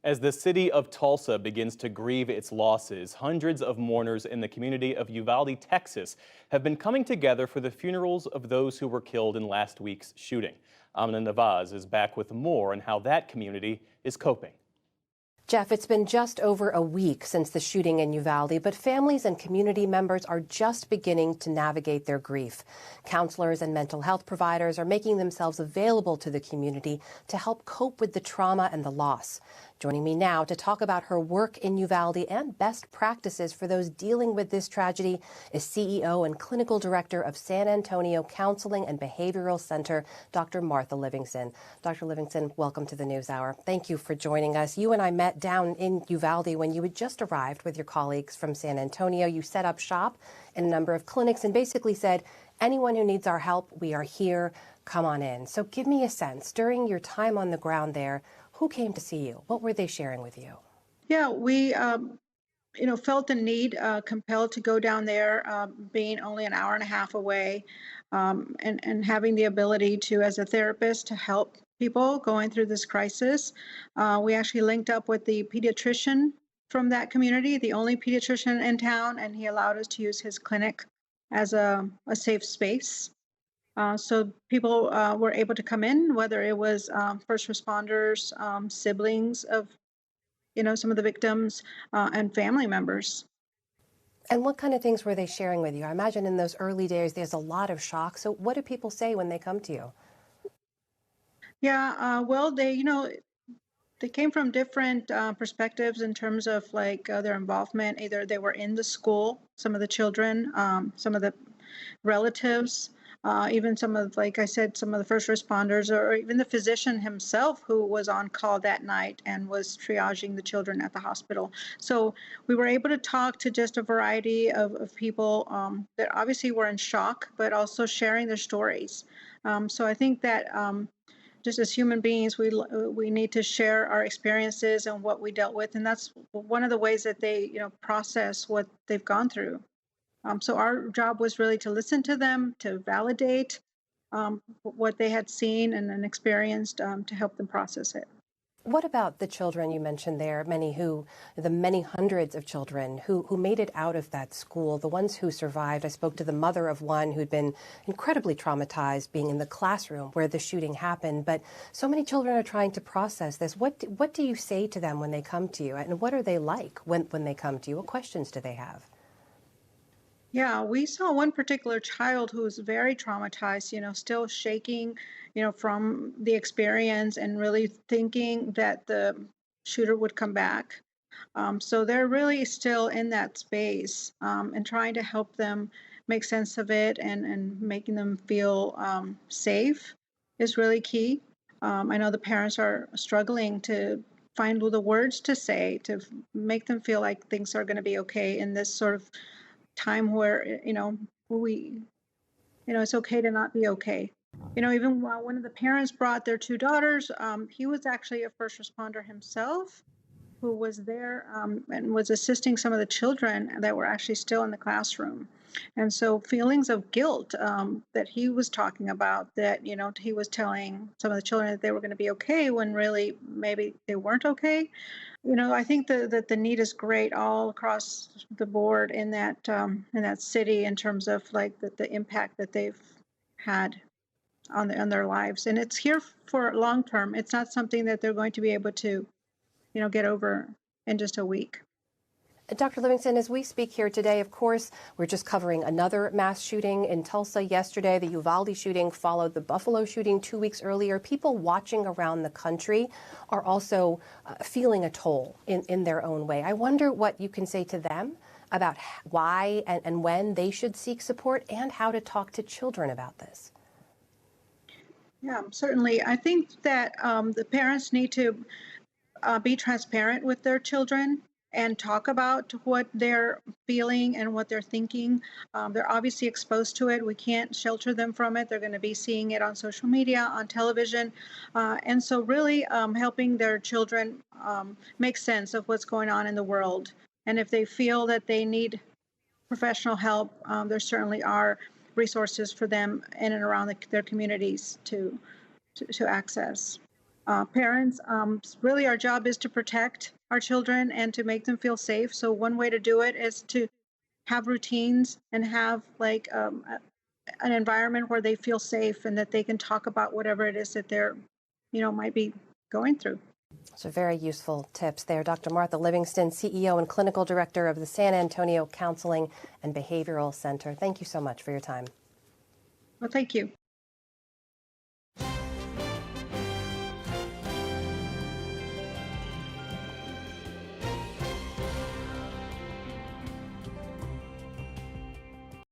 As the city of Tulsa begins to grieve its losses, hundreds of mourners in the community of Uvalde, Texas, have been coming together for the funerals of those who were killed in last week's shooting. Amna Navaz is back with more on how that community is coping. Jeff, it's been just over a week since the shooting in Uvalde, but families and community members are just beginning to navigate their grief. Counselors and mental health providers are making themselves available to the community to help cope with the trauma and the loss. Joining me now to talk about her work in Uvalde and best practices for those dealing with this tragedy is CEO and Clinical Director of San Antonio Counseling and Behavioral Center, Dr. Martha Livingston. Dr. Livingston, welcome to the NewsHour. Thank you for joining us. You and I met down in Uvalde when you had just arrived with your colleagues from San Antonio. You set up shop in a number of clinics and basically said, anyone who needs our help, we are here, come on in. So give me a sense, during your time on the ground there, who came to see you? What were they sharing with you? Yeah, we felt the need, compelled to go down there, being only an hour and a half away, and having the ability to, as a therapist, to help people going through this crisis. We actually linked up with the pediatrician from that community, the only pediatrician in town, and he allowed us to use his clinic as a safe space. So people were able to come in, whether it was first responders, siblings of, some of the victims, and family members. And what kind of things were they sharing with you? I imagine in those early days, there's a lot of shock. So what do people say when they come to you? Yeah, well, they came from different perspectives in terms of like their involvement. Either they were in the school, some of the children, some of the relatives, even some of, like I said, some of the first responders, or even the physician himself who was on call that night and was triaging the children at the hospital. So we were able to talk to just a variety of people that obviously were in shock, but also sharing their stories. So I think that just as human beings, we need to share our experiences and what we dealt with, and that's one of the ways that they process what they've gone through. So our job was really to listen to them, to validate what they had seen and experienced, to help them process it. What about the children you mentioned there, the many hundreds of children who made it out of that school, the ones who survived? I spoke to the mother of one who'd been incredibly traumatized being in the classroom where the shooting happened. But so many children are trying to process this. What do you say to them when they come to you? And what are they like when they come to you? What questions do they have? Yeah, we saw one particular child who was very traumatized, still shaking, from the experience and really thinking that the shooter would come back. So they're really still in that space, and trying to help them make sense of it, and making them feel safe is really key. I know the parents are struggling to find the words to say to make them feel like things are going to be okay in this sort of time where we it's okay to not be okay. Even while one of the parents brought their two daughters, he was actually a first responder himself who was there, and was assisting some of the children that were actually still in the classroom. And so feelings of guilt, that he was talking about, that he was telling some of the children that they were going to be okay when really maybe they weren't okay. I think that the need is great all across the board in that city, in terms of like the impact that they've had on their lives, and it's here for long term. It's not something that they're going to be able to get over in just a week. Dr. Livingston, as we speak here today, of course, we're just covering another mass shooting in Tulsa yesterday. The Uvalde shooting followed the Buffalo shooting 2 weeks earlier. People watching around the country are also feeling a toll in their own way. I wonder what you can say to them about why and when they should seek support, and how to talk to children about this. Yeah, certainly. I think that the parents need to be transparent with their children and talk about what they're feeling and what they're thinking. They're obviously exposed to it. We can't shelter them from it. They're going to be seeing it on social media, on television. And so really helping their children make sense of what's going on in the world. And if they feel that they need professional help, there certainly are resources for them in and around their communities to access. parents, really our job is to protect our children and to make them feel safe. So one way to do it is to have routines and have like an environment where they feel safe and that they can talk about whatever it is that they're, might be going through. So very useful tips there. Dr. Martha Livingston, CEO and Clinical Director of the San Antonio Counseling and Behavioral Center. Thank you so much for your time. Well, thank you.